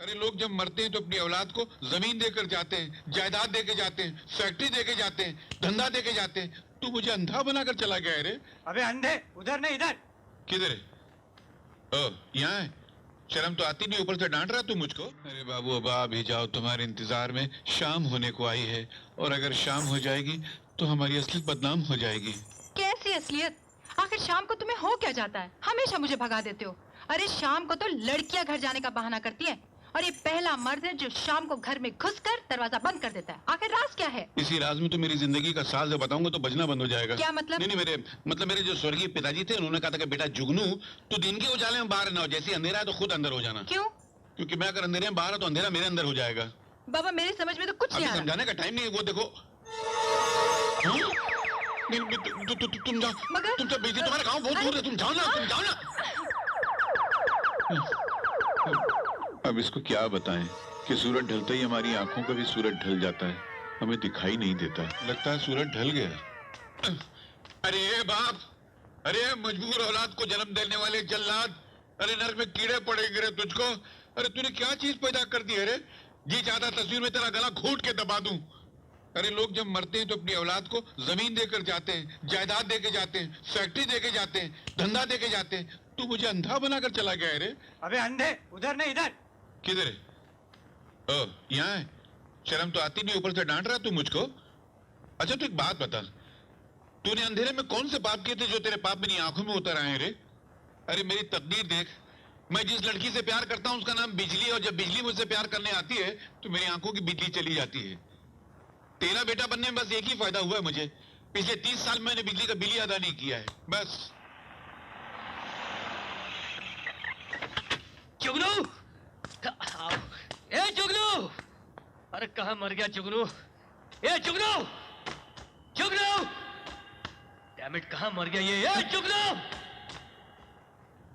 अरे लोग जब मरते हैं तो अपनी औलाद को जमीन देकर जाते हैं, जायदाद देके जाते हैं, फैक्ट्री देके जाते हैं, धंधा देके जाते हैं। तू मुझे अंधा बनाकर चला गया है रे। अबे अंधे, उधर नहीं इधर। किधर है? ओ, यहाँ है। शर्म तो आती नहीं, ऊपर से डांट रहा तू मुझको। अरे बाबू अब आ भी जाओ, तुम्हारे इंतजार में शाम होने को आई है, और अगर शाम हो जाएगी तो हमारी असलियत बदनाम हो जाएगी। कैसी असलियत? आखिर शाम को तुम्हें हो क्या जाता है? हमेशा मुझे भगा देते हो। अरे शाम को तो लड़कियां घर जाने का बहाना करती हैं, और ये पहला मर्द है जो शाम को घर में घुसकर दरवाजा बंद कर देता है। आखिर राज क्या है? इसी राज में तो मेरी जिंदगी का साल जब बताऊंगा तो बजना बंद हो जाएगा। क्या मतलब? नहीं, मेरे जो स्वर्गीय पिताजी थे, उन्होंने कहा था कि बेटा जुगनू, तू दिन के उजाले में बाहर ना हो, जैसे अंधेरा है तो खुद अंदर हो जाना। क्यों? क्योंकि मैं अगर अंधेरे में बाहर हूं तो अंधेरा मेरे अंदर हो जाएगा। बाबा मेरी समझ में तो कुछ नहीं आ रहा। समझाने का टाइम नहीं है, वो देखो। तुम जाओ। मगर तुम सब बेटी, तुम्हारा गांव बहुत दूर है, तुम जाओ ना, तुम जाओ ना। अब इसको क्या बताएं कि सूरज ढलते ही हमारी आंखों का भी सूरज ढल जाता है, हमें दिखाई नहीं देता। लगता है सूरज ढल गया। अरे बाप, अरे मजबूर औलाद को जन्म देने वाले जल्लाद, अरे नर्क में कीड़े पड़ेंगे रे तुझको। अरे तूने क्या चीज पैदा कर दी है रे? जी चाहता तस्वीर में तेरा गला घोंट के दबा दूं। अरे लोग जब मरते हैं तो अपनी औलाद को जमीन देकर जाते हैं, जायदाद देके जाते हैं, फैक्ट्री देके जाते हैं, धंधा देके जाते हैं। तू मुझे अंधा बनाकर चला गया है रे। अबे अंधे, उधर नहीं इधर। किधर है? ओ, यहाँ है। शर्म तो आती नहीं, ऊपर से डांट रहा तू मुझको। अच्छा तू एक बात बता, तूने अंधेरे में कौन से पाप किए थे जो तेरे पाप मेरी आंखों में उतर आए हैं रे? अरे मेरी तकदीर देख, मैं जिस लड़की से प्यार करता हूं उसका नाम बिजली, और जब बिजली मुझसे प्यार करने आती है तो मेरी आंखों की बिजली चली जाती है। तेरा बेटा बनने में बस एक ही फायदा हुआ है मुझे, पिछले 30 साल मैंने बिजली का बिल ही अदा नहीं किया है, बस। जुगनू, ए जुगनू, अरे कहाँ मर गया जुगनू? ए जुगनू, जुगनू, डैम इट, कहाँ मर गया ये? ए जुगनू,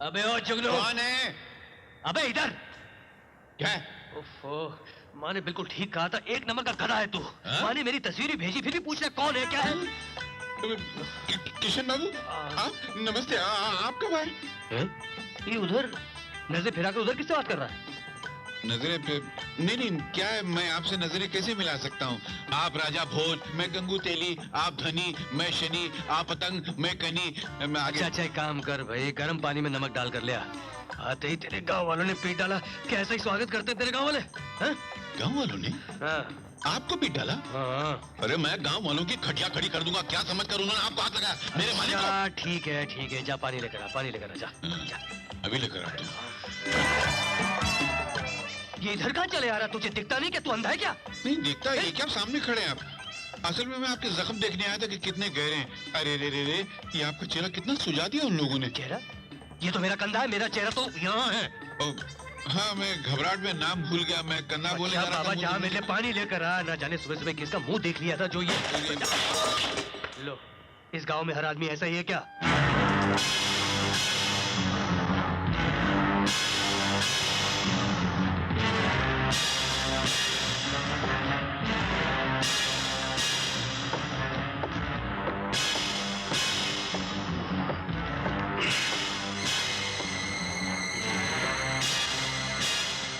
अबे ओ जुगनू। कौन है? अबे इधर। क्या? ओफो, माँ ने बिल्कुल ठीक कहा था, एक नंबर का गधा है तू। माँ ने मेरी तस्वीर ही भेजी, फिर भी पूछ रहा कौन है, क्या है? किशन बाबू, आप नमस्ते, आप कब आए? ये उधर नजर फिरा कर उधर किससे बात कर रहा है? नजरें पे नहीं, क्या है, मैं आपसे नजरें कैसे मिला सकता हूँ? आप राजा भोज, मैं गंगू तेली, आप धनी, मैं शनि, आप पतंग, मैं कनी, मैं आगे। अच्छा एक काम कर भाई, गर्म पानी में नमक डाल कर ले आ। आते ही तेरे गांव वालों ने पीट डाला। कैसा ही स्वागत करते हैं तेरे गांव वाले? गांव वालों ने? हाँ। आपको पीट डाला? हाँ। अरे मैं गांव वालों की खटिया खड़ी कर दूंगा, क्या समझ कर उन्होंने आपको हाथ लगाया? मेरे मालिक को। ठीक है, जा पानी लेकर आ, पानी लेकर आ, जा। अभी लेकर आते हैं। ये इधर कहाँ चले आ रहा? तुझे दिखता नहीं क्या? तू अंधा है क्या? नहीं दिखता है, ये क्या सामने खड़े हैं आप? असल में मैं आपके जख्म देखने आया था कि कितने गहरे हैं। अरे रे रे रे, ये आपका चेहरा कितना सुझा दिया उन लोगों ने। चेहरा? ये तो मेरा कंधा है, मेरा चेहरा तो यहाँ है। हाँ, मैं घबराहट में नाम भूल गया, मैं कंधा बोले जा रहा था। बाबा जा, मेरे लिए पानी लेकर आ। ना जाने सुबह सुबह किसका मुंह देख लिया था जो ये। लो, इस गांव में हर आदमी ऐसा ही है क्या?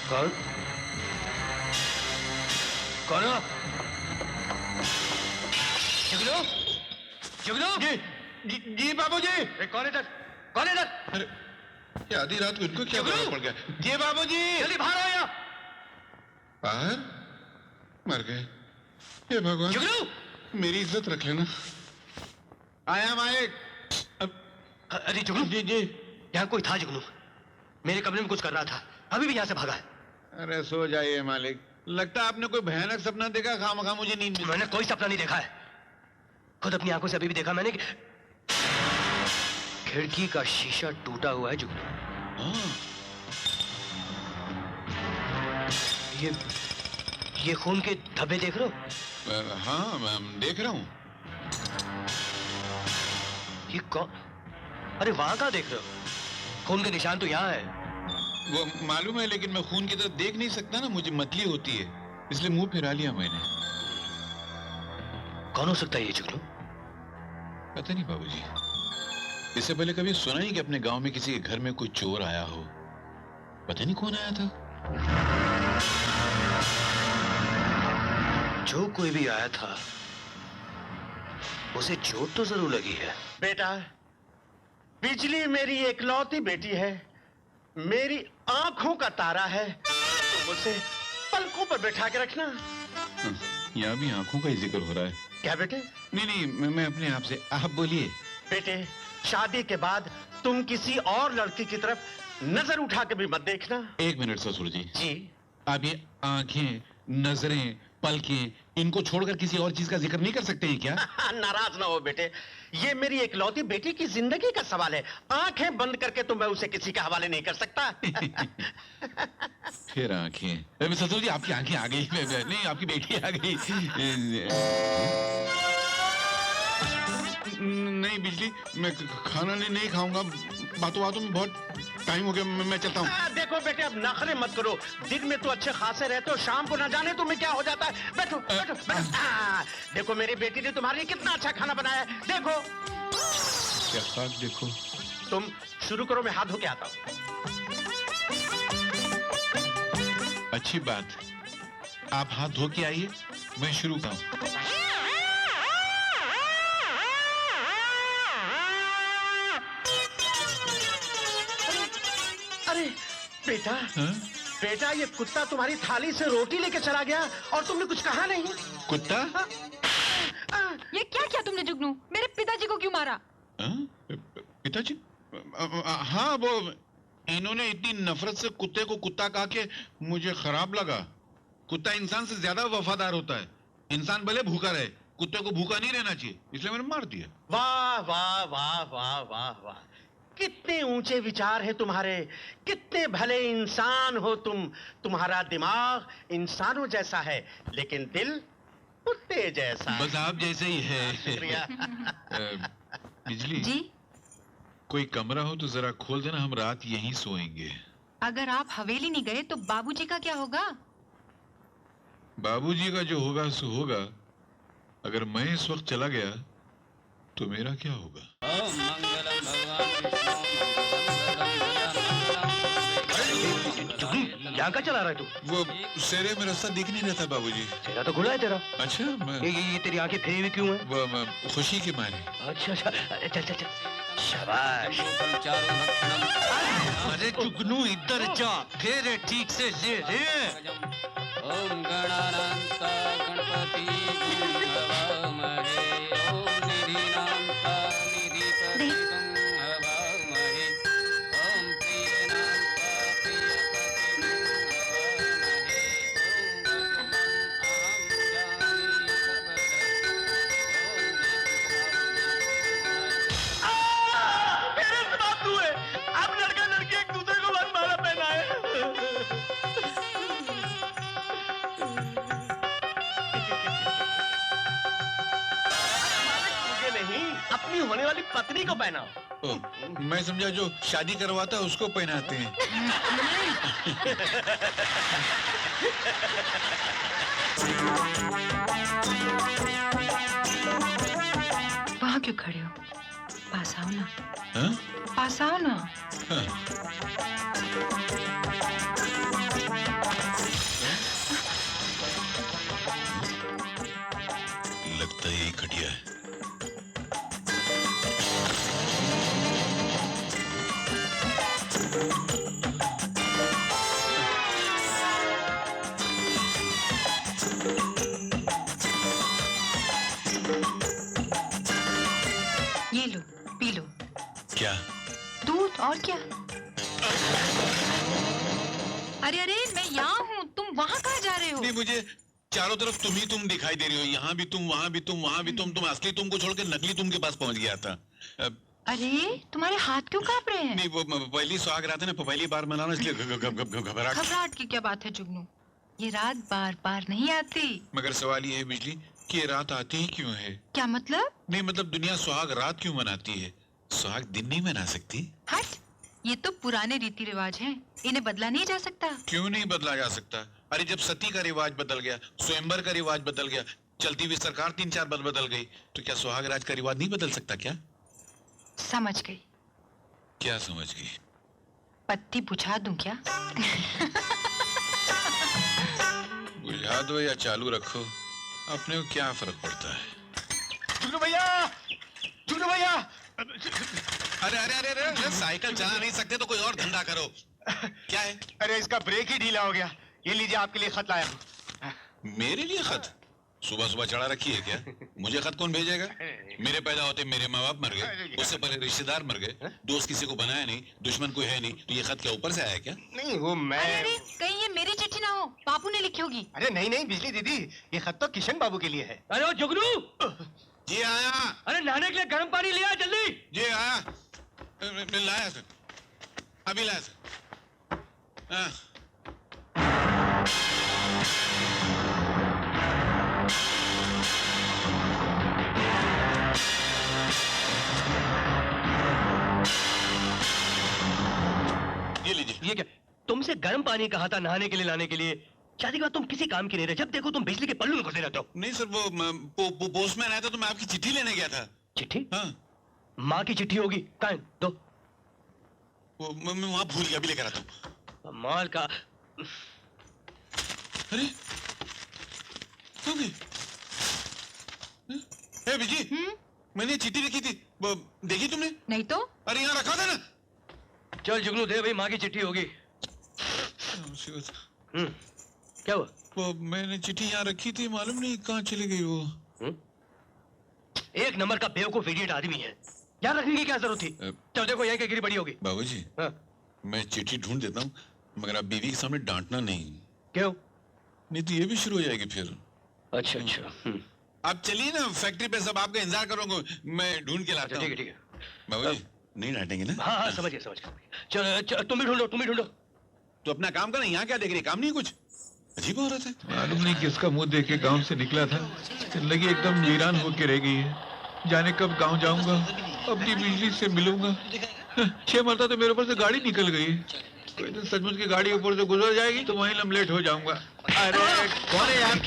कौन? कौन हो? जुगनू? जुगनू? जी बाबूजी। कौन इधर? कौन इधर? अरे ये आधी रात को इनको क्या फर्क पड़ गया? जी बाबूजी। जल्दी बाहर आओ यहाँ। बाहर? मर गए। हे भगवान। जुगनू? मेरी इज्जत रख लेना। आया मालिक। अरे जुगनू? जी। यहाँ कोई था जुगनू, मेरे कमरे में कुछ कर रहा था, अभी भी यहाँ से भागा है। अरे सो जाइए मालिक, लगता है आपने कोई भयानक सपना देखा, खामखा मुझे नींद में। मैंने कोई सपना नहीं देखा है, खुद अपनी आंखों से अभी भी देखा मैंने कि खिड़की का शीशा टूटा हुआ है जुगनू। ये खून के धब्बे देख रहे हो? हाँ मैं देख रहा हूँ। ये कौन? अरे वहां कहाँ देख रहे हो? खून के निशान तो यहाँ है। वो मालूम है, लेकिन मैं खून की तरफ देख नहीं सकता ना, मुझे मतली होती है, इसलिए मुंह फिरा लिया मैंने। कौन हो सकता है ये जुगनू? पता नहीं बाबूजी, इससे पहले कभी सुना ही कि अपने गांव में किसी के घर में कोई चोर आया हो। पता नहीं कौन आया था। जो कोई भी आया था उसे चोट तो जरूर लगी है। बेटा, बिजली मेरी एकलौती बेटी है, मेरी आंखों का तारा है, तुम उसे पलकों पर बैठा के रखना। यहाँ भी आंखों का ही जिक्र हो रहा है। क्या बेटे? नहीं, मैं अपने आप से, आप बोलिए। बेटे, शादी के बाद तुम किसी और लड़की की तरफ नजर उठा के भी मत देखना। 1 मिनट ससुर जी। जी? आप ये आंखें, नजरें, पलकें, इनको छोड़कर किसी और चीज का जिक्र नहीं कर सकते हैं क्या? नाराज ना हो बेटे, ये मेरी एकलौती बेटी की जिंदगी का सवाल है। आंखें बंद करके तो मैं उसे किसी के हवाले नहीं कर सकता। फिर आंखें, ससुर जी आपकी आंखें आ गई। नहीं, आपकी बेटी आ गई। नहीं बिजली, मैं खाना नहीं खाऊंगा। बातों बातों में बहुत टाइम हो गया, मैं चलता हूँ। देखो बेटे, अब नखरे मत करो। दिन में तो अच्छे खासे रहते हो, शाम को ना जाने तुम्हें क्या हो जाता है। बैठो बैठो बैठो। देखो मेरी बेटी ने तुम्हारे लिए कितना अच्छा खाना बनाया है, देखो। क्या खाक देखो। तुम शुरू करो, मैं हाथ धो के आता हूँ। अच्छी बात, आप हाथ धो के आइए, मैं शुरू करूँ। अरे बेटा, बेटा, ये कुत्ता तुम्हारी थाली से रोटी लेके चला गया और तुमने कुछ कहा नहीं। कुत्ता? ये क्या किया तुमने जुगनू? मेरे पिताजी को क्यों मारा? पिताजी? हाँ, वो इन्होंने इतनी नफरत से कुत्ते को कुत्ता कहा कि मुझे खराब लगा। कुत्ता इंसान से ज्यादा वफादार होता है। इंसान भले भूखा रहे, कुत्ते को भूखा नहीं रहना चाहिए, इसलिए मैंने मार दिया। वाह वाह वाह वाह वाह वाह, कितने ऊंचे विचार हैं तुम्हारे, कितने भले इंसान हो तुम। तुम्हारा दिमाग इंसानों जैसा है, लेकिन दिल कुत्ते जैसा। बस आप जैसे ही है। शुक्रिया। बिजली जी? कोई कमरा हो तो जरा खोल देना, हम रात यहीं सोएंगे। अगर आप हवेली नहीं गए तो बाबूजी का क्या होगा? बाबूजी का जो होगा सो होगा। अगर मैं इस वक्त चला गया तो मेरा क्या होगा? यहाँ का चला रहा है तू? वो सेरे में रास्ता दिख नहीं रहता बाबूजी। तेरा तो खुला है तेरा। अच्छा, ये तेरी आंखें फेरी हुई क्यों है? वो खुशी के मारे। अच्छा अच्छा, चल चल चल, शाबाश। अरे जुगनू इधर जा, फिर ठीक से ले रे। ओम गणानांता गणपति हवामहे, ओम निधिनांता निधिपति हवामहे, ओम प्रियनांता प्रियपति हवामहे, ओम मेरे जवाब हुए, अब लड़का लड़की एक दूसरे को वरमाला पहनाए। मुझे नहीं, अपनी होने वाली पत्नी को पहनाओ। ओ, मैं समझा जो शादी करवाता है उसको पहनाते हैं। वहाँ क्यों खड़े हो? पास आओ ना। हाँ? पास आओ ना। हाँ। लगता है यही खटिया है। ये लो, पी लो। क्या? दूध और क्या? अरे अरे, मैं यहाँ हूँ, तुम वहाँ कहाँ जा रहे हो? नहीं, मुझे चारों तरफ तुम ही तुम दिखाई दे रही हो। यहाँ भी तुम, वहाँ भी तुम, वहाँ भी तुम असली तुम को छोड़ के नकली तुम के पास पहुँच गया था। अरे, तुम्हारे हाथ क्यों कांप रहे हैं? नहीं, वो पहली सुहाग रात है ना, पहली बार मनाना, इसलिए घबराहट। घबराहट की क्या बात है जुगनू? ये रात बार बार नहीं आती। मगर सवाल ये है बिजली कि ये रात आती ही क्यों है? क्या मतलब? नहीं, मतलब दुनिया सुहाग रात क्यों मनाती है? सुहाग दिन नहीं मना सकती? हट, ये तो पुराने रीति रिवाज हैं, इन्हें बदला नहीं जा सकता। क्यों नहीं बदला जा सकता? अरे जब सती का रिवाज बदल गया, स्वयंवर का रिवाज बदल गया, चलती हुई सरकार 3-4 बदल गई, तो क्या सुहाग राज का रिवाज नहीं बदल सकता क्या? समझ गई। क्या समझ गई? पत्ती बुझा दूं क्या? बढ़ा दो या चालू रखो, अपने को क्या फर्क पड़ता है। जुगनू भैया, जुगनू भैया। अरे अरे अरे अरे साइकिल चला नहीं सकते तो कोई और धंधा करो। क्या है? अरे इसका ब्रेक ही ढीला हो गया। ये लीजिए, आपके लिए खत लाया हूँ। मेरे लिए खत? सुबह सुबह चढ़ा रखी है क्या? मुझे खत कौन भेजेगा? मेरे पैदा होते मेरे माँ बाप मर गए, उससे पहले रिश्तेदार मर गए, दोस्त किसी को बनाया नहीं, दुश्मन कोई है नहीं, तो ये खत क्या ऊपर से आया क्या? नहीं वो मैं। अरे कहीं ये मेरी चिट्ठी ना हो, बापू ने लिखी होगी। अरे नहीं नहीं बिजली दीदी, ये खत तो किशन बाबू के लिए है। अरे ओ जुगनू, जी आया। अरे नहाने के लिए गर्म पानी ले आ जल्दी। जी आया। मैं लाया सर, अभी लाया सर। हाँ। ये लीजिए। ये क्या? तुमसे गर्म पानी कहा था नहाने के लिए लाने के लिए। शादी के बाद तुम किसी काम की नहीं रहे, जब देखो तुम बिजली के पल्लू में घुसे रहते हो। नहीं सर, वो पोस्टमैन आया था तो मैं आपकी चिट्ठी लेने गया था। चिट्ठी? हाँ, माँ की चिट्ठी होगी। कहाँ है? दो। वो मैं वहां भूल गया, अभी लेकर आता हूँ। माल का। अरे क्यों गई? ए बिजी, मैंने चिट्ठी लिखी थी, वो देखी तुमने? नहीं तो अरे यहाँ रखा था ना। चल जुगनू दे भाई, माँ की चिट्ठी होगी। क्या हुआ? वो मैंने चिट्ठी यहाँ रखी थी, मालूम नहीं कहाँ चली गई वो। एक नंबर का बेवकूफ इडियट आदमी है, यहाँ रखने की क्या जरूरत थी? चल देखो यही क्या गिरी बड़ी होगी। बाबूजी, हाँ। मैं चिट्ठी ढूंढ देता हूँ, मगर आप बीवी के सामने डांटना नहीं, क्यों? नहीं तो ये भी शुरू हो जाएगी फिर। अच्छा अच्छा। आप चलिए ना फैक्ट्री पे, सब आपका इंतजार करूंगा, मैं ढूंढ के लाता ठीक है हूँ। ठीक है। बाबूजी नहीं डांटेंगे ना? हाँ हाँ समझ गया समझ गया। चल चल, तुम भी ढूंढो तुम भी ढूंढो। तो अपना काम करना, यहाँ क्या देख रही है? काम नहीं कुछ? अजीब औरत है, मालूम नहीं किसका मुंह देख के गांव से निकला था, जिंदगी एकदम वीरान होके रह गई है। जाने कब गांव जाऊंगा, अपनी बिजली से मिलूंगा। 6 मरता तो मेरे ऊपर से गाड़ी निकल गई। कोई दिन सचमुच की गाड़ी ऊपर से गुजर जाएगी तो वहीं हम लेट हो जाऊंगा। अरे कौन है यार?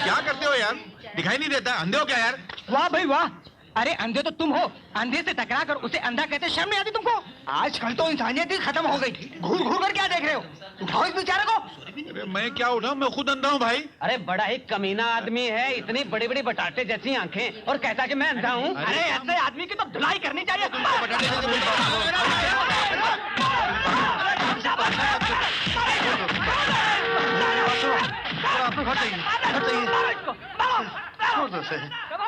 क्या करते हो यार? दिखाई नहीं देता, अंधे हो क्या यार? वाह भाई वाह। अरे अंधे तो तुम हो, अंधे से टकरा कर उसे अंधा कहते शर्म नहीं आती तुमको? आजकल तो इंसानियत ही खत्म हो गई। घूर घूर कर क्या देख रहे हो? उठाओ इस बेचारे को। अरे मैं क्या उठाऊं, मैं खुद अंधा हूँ भाई। अरे बड़ा ही कमीना आदमी है, इतनी बड़ी बड़ी बटाटे जैसी आंखें, और कहता कि मैं अंधा हूँ। अरे ऐसे आदमी की तो धुलाई करनी चाहिए। छोड़ दो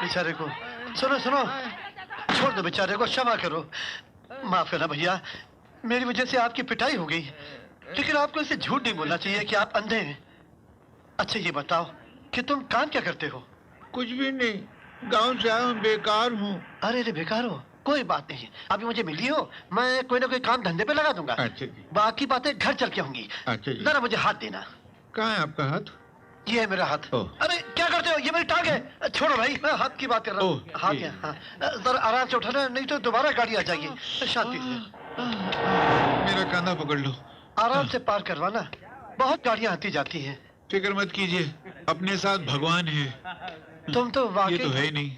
बेचारे को। सुनो सुनो, छोड़ दो बेचारे को, क्षमा करो। माफ करना भैया, मेरी वजह से आपकी पिटाई हो गई, लेकिन आपको इसे झूठ नहीं बोलना चाहिए कि आप अंधे हैं। अच्छा ये बताओ कि तुम काम क्या करते हो? कुछ भी नहीं, गांव से आया हूँ, बेकार हूँ। अरे रे बेकार हो, कोई बात नहीं, अभी मुझे मिली हो, मैं कोई ना कोई काम धंधे पे लगा दूंगा। अच्छा जी। बाकी बातें घर चल के होंगी। अच्छा जी। जरा मुझे हाथ देना। कहाँ है आपका हाथ? ये है मेरा हाथ। ओह। अरे क्या करते हो, ये मेरी टांग है। छोड़ो भाई, मैं हाथ की बात कर रहा हूँ। ओह, हाथ ये। है, हाँ। जरा आराम से उठाना, नहीं तो दोबारा गाड़ी आ जाएगी। शांति से मेरा कंधा पकड़ लो। आराम से पार करवाना, बहुत गाड़ियाँ आती जाती हैं। फिक्र मत कीजिए, अपने साथ भगवान है। तुम तो ये तो वाकई है ही नहीं।